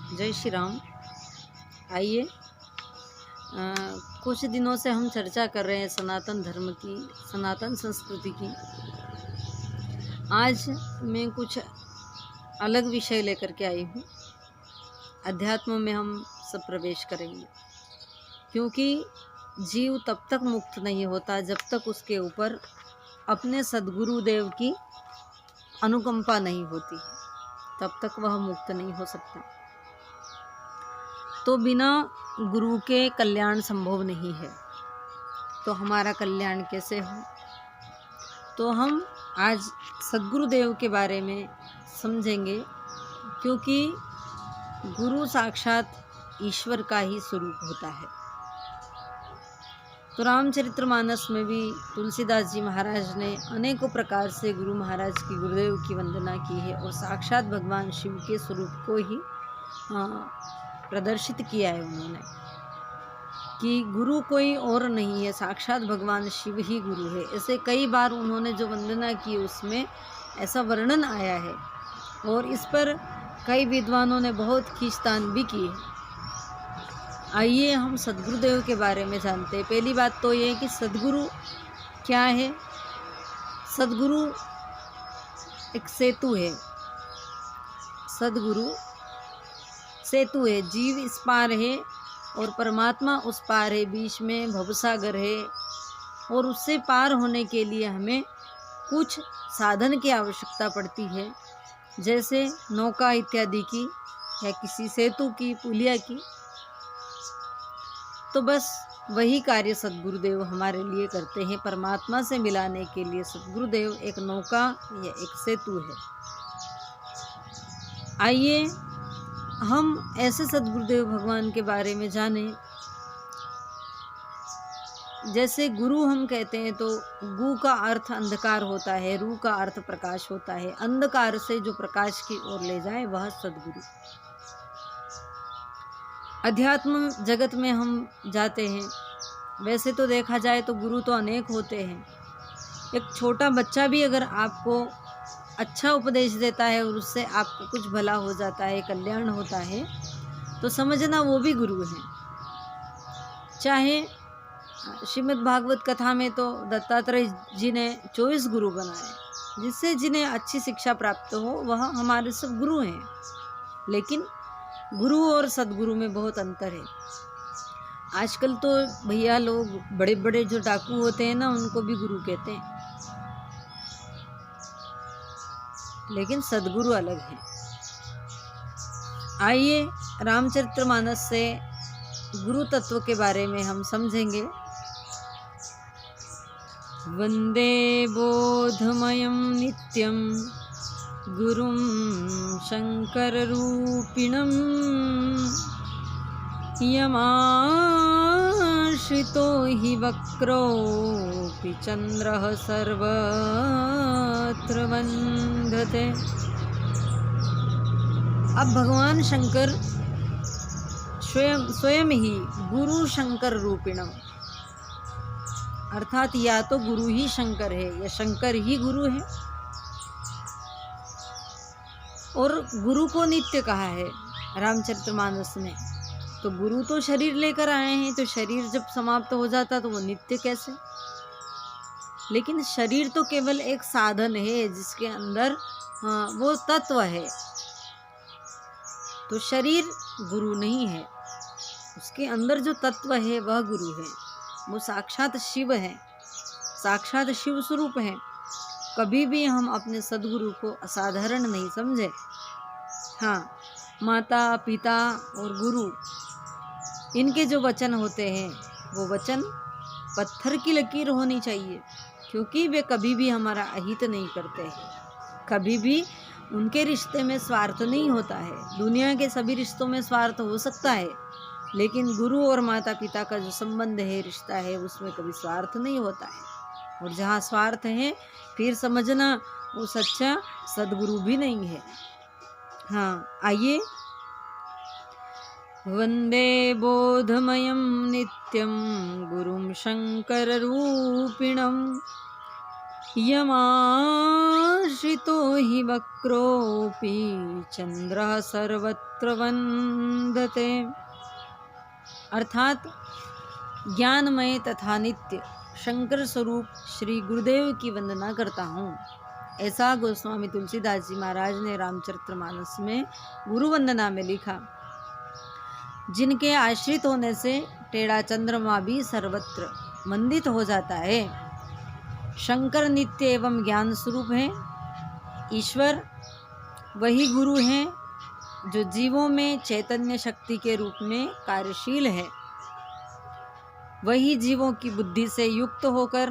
जय श्री राम। आइए, कुछ दिनों से हम चर्चा कर रहे हैं सनातन धर्म की, सनातन संस्कृति की। आज मैं कुछ अलग विषय लेकर के आई हूँ। अध्यात्म में हम सब प्रवेश करेंगे, क्योंकि जीव तब तक मुक्त नहीं होता जब तक उसके ऊपर अपने सद्गुरुदेव की अनुकंपा नहीं होती है, तब तक वह मुक्त नहीं हो सकता। तो बिना गुरु के कल्याण संभव नहीं है, तो हमारा कल्याण कैसे हो? तो हम आज सद्गुरुदेव के बारे में समझेंगे, क्योंकि गुरु साक्षात ईश्वर का ही स्वरूप होता है। तो रामचरितमानस में भी तुलसीदास जी महाराज ने अनेकों प्रकार से गुरु महाराज की, गुरुदेव की वंदना की है और साक्षात भगवान शिव के स्वरूप को ही प्रदर्शित किया है उन्होंने, कि गुरु कोई और नहीं है, साक्षात भगवान शिव ही गुरु है। ऐसे कई बार उन्होंने जो वंदना की उसमें ऐसा वर्णन आया है और इस पर कई विद्वानों ने बहुत खींचतान भी की है। आइए हम सद्गुरुदेव के बारे में जानते हैं। पहली बात तो ये है कि सद्गुरु क्या है। सद्गुरु एक सेतु है, सद्गुरु सेतु है। जीव इस पार है और परमात्मा उस पार है, बीच में भवसागर है और उससे पार होने के लिए हमें कुछ साधन की आवश्यकता पड़ती है, जैसे नौका इत्यादि की या किसी सेतु की, पुलिया की। तो बस वही कार्य सद्गुरुदेव हमारे लिए करते हैं। परमात्मा से मिलाने के लिए सद्गुरुदेव एक नौका या एक सेतु है। आइए हम ऐसे सद्गुरुदेव भगवान के बारे में जानें। जैसे गुरु हम कहते हैं तो गु का अर्थ अंधकार होता है, रू का अर्थ प्रकाश होता है। अंधकार से जो प्रकाश की ओर ले जाए वह सद्गुरु। अध्यात्म जगत में हम जाते हैं, वैसे तो देखा जाए तो गुरु तो अनेक होते हैं। एक छोटा बच्चा भी अगर आपको अच्छा उपदेश देता है और उससे आपको कुछ भला हो जाता है, कल्याण होता है, तो समझना वो भी गुरु है। चाहे श्रीमद् भागवत कथा में तो दत्तात्रेय जी ने 24 गुरु बनाए, जिससे जिन्हें अच्छी शिक्षा प्राप्त हो वह हमारे सब गुरु हैं। लेकिन गुरु और सद्गुरु में बहुत अंतर है। आजकल तो भैया लोग बड़े बड़े जो डाकू होते हैं ना, उनको भी गुरु कहते हैं, लेकिन सद्गुरु अलग है। आइए रामचरितमानस से गुरु तत्व के बारे में हम समझेंगे। वंदे बोधमयं नित्यं गुरुं शंकररूपिणं यमाश्रितो हि वक्रोऽपि चन्द्रः सर्वत्र वन्दते। अब भगवान शंकर स्वयं ही गुरु शंकर रूपिणम, अर्थात या तो गुरु ही शंकर है या शंकर ही गुरु है। और गुरु को नित्य कहा है रामचरितमानस में। तो गुरु तो शरीर लेकर आए हैं, तो शरीर जब समाप्त हो जाता तो वो नित्य कैसे? लेकिन शरीर तो केवल एक साधन है जिसके अंदर वो तत्व है। तो शरीर गुरु नहीं है, उसके अंदर जो तत्व है वह गुरु है। वो साक्षात शिव है, साक्षात शिव स्वरूप है। कभी भी हम अपने सद्गुरु को असाधारण नहीं समझे। हाँ, माता पिता और गुरु, इनके जो वचन होते हैं वो वचन पत्थर की लकीर होनी चाहिए, क्योंकि वे कभी भी हमारा अहित नहीं करते हैं। कभी भी उनके रिश्ते में स्वार्थ नहीं होता है। दुनिया के सभी रिश्तों में स्वार्थ हो सकता है, लेकिन गुरु और माता पिता का जो संबंध है, रिश्ता है, उसमें कभी स्वार्थ नहीं होता है। और जहाँ स्वार्थ है फिर समझना वो सच्चा सद्गुरु भी नहीं है। हाँ, आइए वंदे बोधमयं नित्यं गुरुं शंकर रूपिणं यमाश्रितो हि वक्रोऽपि चंद्रः सर्वत्र वंदते। अर्थात ज्ञानमय तथा नित्य शंकर स्वरूप श्री गुरुदेव की वंदना करता हूँ। ऐसा गोस्वामी तुलसीदास जी महाराज ने रामचरितमानस में गुरु वंदना में लिखा। जिनके आश्रित होने से टेढ़ा चंद्रमा भी सर्वत्र मंदित हो जाता है। शंकर नित्य एवं ज्ञान स्वरूप है। ईश्वर वही गुरु हैं जो जीवों में चैतन्य शक्ति के रूप में कार्यशील है। वही जीवों की बुद्धि से युक्त होकर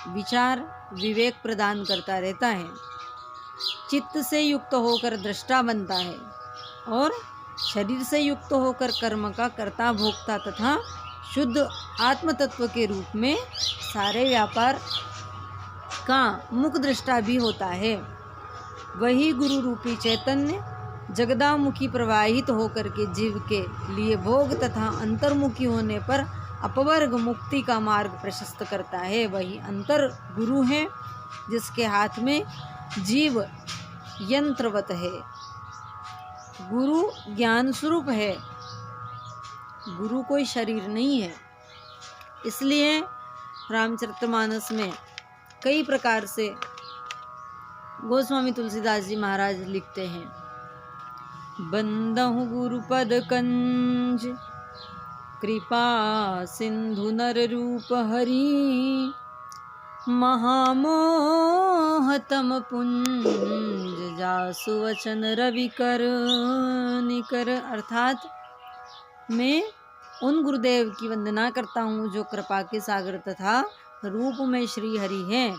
विचार विवेक प्रदान करता रहता है। चित्त से युक्त होकर दृष्टा बनता है और शरीर से युक्त होकर कर्म का कर्ता भोक्ता तथा शुद्ध आत्म तत्व के रूप में सारे व्यापार का मुख दृष्टा भी होता है। वही गुरु रूपी चैतन्य जगदामुखी प्रवाहित होकर के जीव के लिए भोग तथा अंतर्मुखी होने पर अपवर्ग मुक्ति का मार्ग प्रशस्त करता है। वही अंतर गुरु है जिसके हाथ में जीव यंत्रवत है। गुरु ज्ञान स्वरूप है। गुरु कोई शरीर नहीं है। इसलिए रामचरितमानस में कई प्रकार से गोस्वामी तुलसीदास जी महाराज लिखते हैं। बंदहु गुरुपद कंज कृपा सिंधु नर रूप हरि महामोहतम पुंज जासु वचन रवि कर निकर। अर्थात मैं उन गुरुदेव की वंदना करता हूँ जो कृपा के सागर तथा रूप में श्री हरि हैं,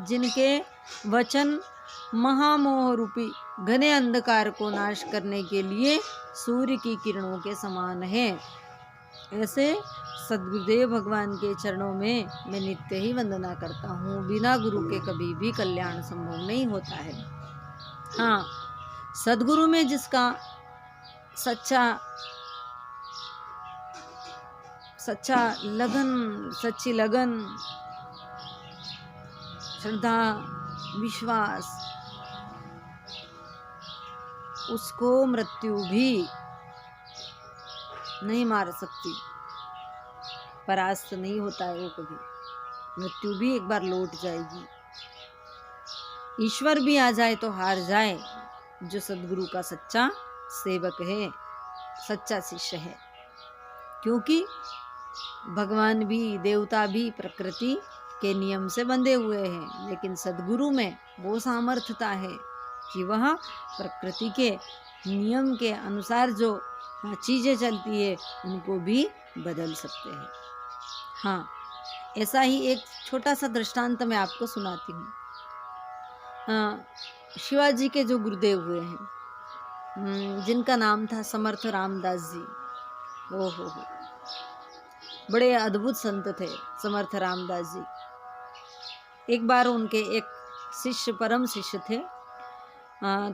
जिनके वचन महामोह रूपी घने अंधकार को नाश करने के लिए सूर्य की किरणों के समान है। ऐसे सद्गुरुदेव भगवान के चरणों में मैं नित्य ही वंदना करता हूँ। बिना गुरु के कभी भी कल्याण संभव नहीं होता है। हाँ, सद्गुरु में जिसका सच्चा लगन, सच्ची लगन, श्रद्धा, विश्वास, उसको मृत्यु भी नहीं मार सकती, परास्त नहीं होता है वो कभी। मृत्यु भी एक बार लौट जाएगी। ईश्वर भी आ जाए तो हार जाए जो सद्गुरु का सच्चा सेवक है, सच्चा शिष्य है। क्योंकि भगवान भी, देवता भी प्रकृति के नियम से बंधे हुए हैं, लेकिन सद्गुरु में वो सामर्थ्यता है कि वह प्रकृति के नियम के अनुसार जो चीज़ें चलती है उनको भी बदल सकते हैं। हाँ, ऐसा ही एक छोटा सा दृष्टांत मैं आपको सुनाती हूँ। शिवाजी के जो गुरुदेव हुए हैं, जिनका नाम था समर्थ रामदास जी। हो, बड़े अद्भुत संत थे समर्थ रामदास जी। एक बार उनके एक शिष्य, परम शिष्य थे,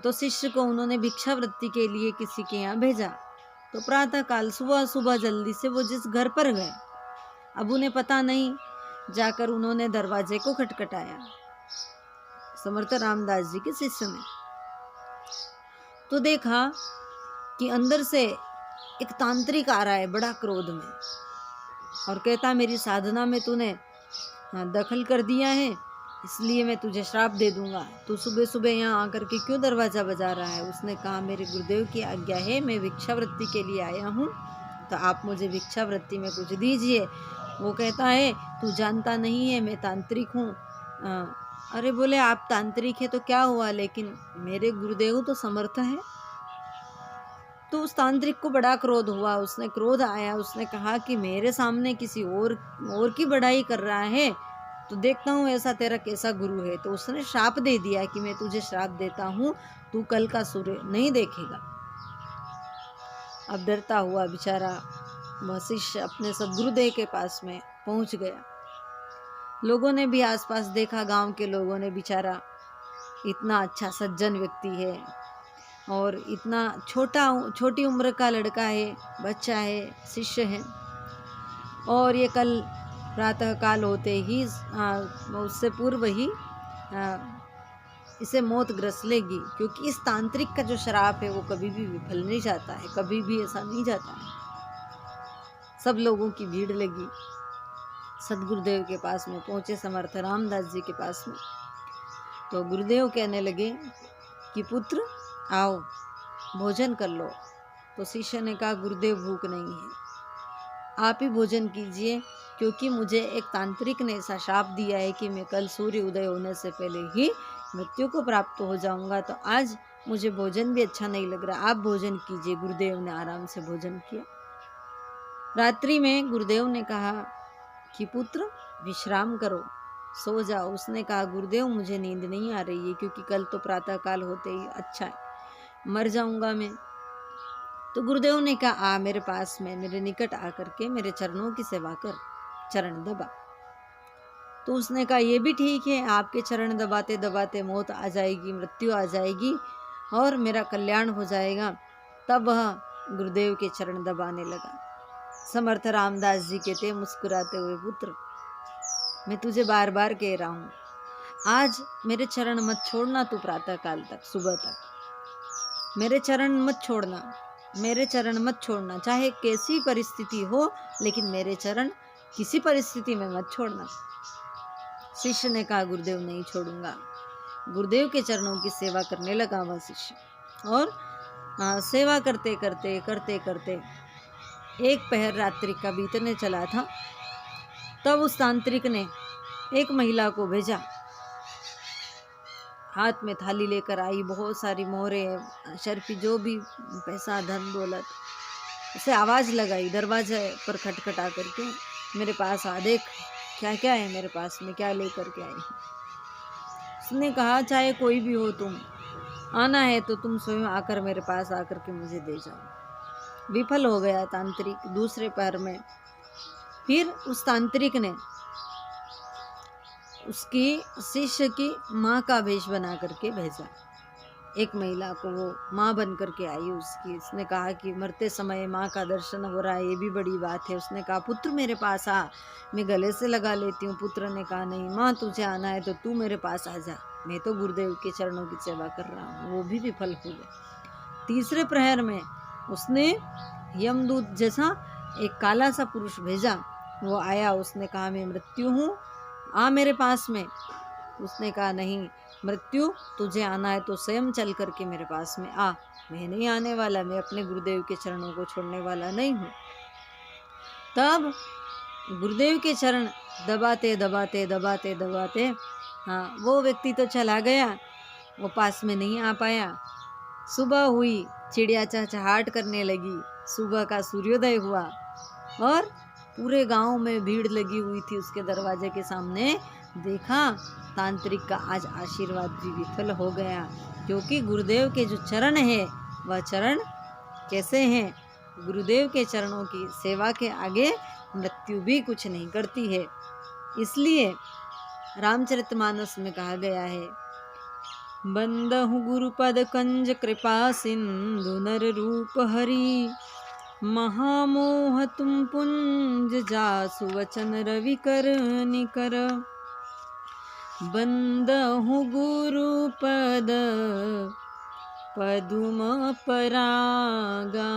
तो शिष्य को उन्होंने भिक्षावृत्ति के लिए किसी के यहाँ भेजा। तो प्रातः काल सुबह जल्दी से वो जिस घर पर गए, अब उन्हें पता नहीं, जाकर उन्होंने दरवाजे को खटखटाया समर्थ रामदास जी के शिष्य ने। तो देखा कि अंदर से एक तांत्रिक आ रहा है बड़ा क्रोध में, और कहता मेरी साधना में तूने दखल कर दिया है, इसलिए मैं तुझे श्राप दे दूंगा। तू सुबह सुबह यहाँ आकर के क्यों दरवाज़ा बजा रहा है? उसने कहा मेरे गुरुदेव की आज्ञा है, मैं भिक्षावृत्ति के लिए आया हूँ, तो आप मुझे भिक्षावृत्ति में कुछ दीजिए। वो कहता है तू जानता नहीं है मैं तांत्रिक हूँ। अरे बोले आप तांत्रिक है तो क्या हुआ, लेकिन मेरे गुरुदेव तो समर्थ है। तो उस तांत्रिक को बड़ा क्रोध हुआ, उसने क्रोध आया, उसने कहा कि मेरे सामने किसी और की बड़ाई कर रहा है, तो देखता हूँ ऐसा तेरा कैसा गुरु है। तो उसने श्राप दे दिया कि मैं तुझे श्राप देता हूँ, तू कल का सूर्य नहीं देखेगा। अब डरता हुआ बेचारा वह शिष्य अपने सद्गुरुदेव के पास में पहुँच गया। लोगों ने भी आसपास देखा, गांव के लोगों ने, बेचारा इतना अच्छा सज्जन व्यक्ति है और इतना छोटी उम्र का लड़का है, बच्चा है, शिष्य है, और ये कल प्रातः काल होते ही उससे पूर्व ही इसे मौत ग्रस लेगी, क्योंकि इस तांत्रिक का जो श्राप है वो कभी भी विफल नहीं जाता है, कभी भी ऐसा नहीं जाता है। सब लोगों की भीड़ लगी, सदगुरुदेव के पास में पहुंचे, समर्थ रामदास जी के पास में। तो गुरुदेव कहने लगे कि पुत्र आओ भोजन कर लो। तो शिष्य ने कहा गुरुदेव भूख नहीं है, आप ही भोजन कीजिए, क्योंकि मुझे एक तांत्रिक ने ऐसा शाप दिया है कि मैं कल सूर्य उदय होने से पहले ही मृत्यु को प्राप्त हो जाऊंगा, तो आज मुझे भोजन भी अच्छा नहीं लग रहा, आप भोजन कीजिए। गुरुदेव ने आराम से भोजन किया। रात्रि में गुरुदेव ने कहा कि पुत्र विश्राम करो, सो जाओ। उसने कहा गुरुदेव मुझे नींद नहीं आ रही है, क्योंकि कल तो प्रातः काल होते ही अच्छा है, मर जाऊंगा मैं। तो गुरुदेव ने कहा आ मेरे पास में, मेरे निकट आकर के मेरे चरणों की सेवा कर, चरण दबा। तो उसने कहा ये भी ठीक है, आपके चरण दबाते दबाते मौत आ जाएगी, मृत्यु आ जाएगी और मेरा कल्याण हो जाएगा। तब वह गुरुदेव के चरण दबाने लगा। समर्थ रामदास जी कहते मुस्कुराते हुए, पुत्र मैं तुझे बार बार कह रहा हूँ, आज मेरे चरण मत छोड़ना, तू प्रातः काल तक, सुबह तक मेरे चरण मत छोड़ना, मेरे चरण मत छोड़ना, चाहे कैसी परिस्थिति हो, लेकिन मेरे चरण किसी परिस्थिति में मत छोड़ना। शिष्य ने कहा गुरुदेव नहीं छोड़ूंगा। गुरुदेव के चरणों की सेवा करने लगा वह शिष्य, और सेवा करते करते करते करते एक पहर रात्रि का बीतने चला था। तब उस तांत्रिक ने एक महिला को भेजा, हाथ में थाली लेकर आई, बहुत सारी मोहरे शर्फी जो भी पैसा धन दौलत, उसे आवाज़ लगाई दरवाजे पर खटखटा करके, मेरे पास आ, देख क्या क्या है मेरे पास में, क्या लेकर के आई। उसने कहा चाहे कोई भी हो, तुम आना है तो तुम स्वयं आकर मेरे पास आकर के मुझे दे जाओ। विफल हो गया तांत्रिक। दूसरे पहर में फिर उस तांत्रिक ने उसकी शिष्य की माँ का वेश बना करके भेजा, एक महिला को, वो माँ बन करके आई उसकी। उसने कहा कि मरते समय माँ का दर्शन हो रहा है, ये भी बड़ी बात है। उसने कहा पुत्र मेरे पास आ, मैं गले से लगा लेती हूँ। पुत्र ने कहा नहीं माँ, तुझे आना है तो तू मेरे पास आ जा, मैं तो गुरुदेव के चरणों की सेवा कर रहा हूँ। वो भी विफल हो गया। तीसरे प्रहर में उसने यमदूत जैसा एक काला सा पुरुष भेजा, वो आया। उसने कहा मैं मृत्यु हूँ, आ मेरे पास में। उसने कहा नहीं मृत्यु, तुझे आना है तो स्वयं चल करके मेरे पास में आ, मैं नहीं आने वाला, मैं अपने गुरुदेव के चरणों को छोड़ने वाला नहीं हूँ। तब गुरुदेव के चरण दबाते दबाते दबाते दबाते वो व्यक्ति तो चला गया, वो पास में नहीं आ पाया। सुबह हुई, चिड़िया चहचहाट करने लगी, सुबह का सूर्योदय हुआ और पूरे गांव में भीड़ लगी हुई थी उसके दरवाजे के सामने। देखा तांत्रिक का आज आशीर्वाद भी विफल हो गया, क्योंकि गुरुदेव के जो चरण है वह चरण कैसे हैं? गुरुदेव के चरणों की सेवा के आगे मृत्यु भी कुछ नहीं करती है। इसलिए रामचरितमानस में कहा गया है, बंदहु गुरुपद कंज कृपा सिंधु नर रूप हरि, महामोह तुम पुंज जासु वचन रवि कर निकर, बंदहु गुरुपद पदुम परागा,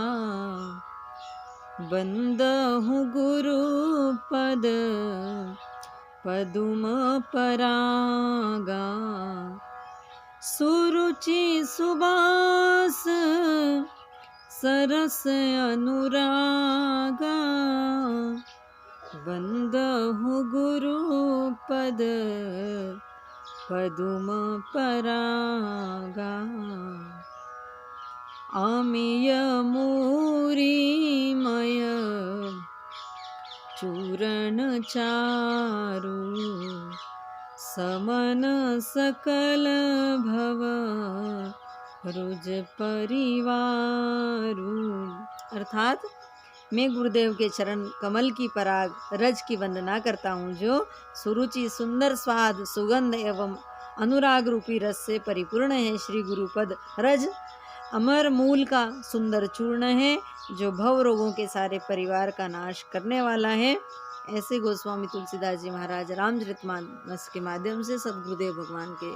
बंदहु गुरुपद पदुम परागा, सुरुचि सुबास सरस अनुरागा, बंदहु गुरुपद पदुम परागा, अमिय मूरीमय चूरण चारु, समन सकल भव रुज परिवारु। अर्थात मैं गुरुदेव के चरण कमल की पराग रज की वंदना करता हूँ, जो सुरुचि सुंदर स्वाद सुगंध एवं अनुराग रूपी रस से परिपूर्ण है। श्री गुरुपद रज अमर मूल का सुंदर चूर्ण है, जो भव रोगों के सारे परिवार का नाश करने वाला है। ऐसे गोस्वामी तुलसीदास जी महाराज रामचरितमानस के माध्यम से सद्गुरुदेव भगवान के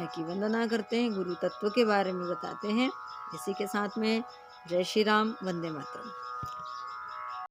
की वंदना करते हैं, गुरु तत्व के बारे में बताते हैं। इसी के साथ में जय श्री राम, वंदे मातरम।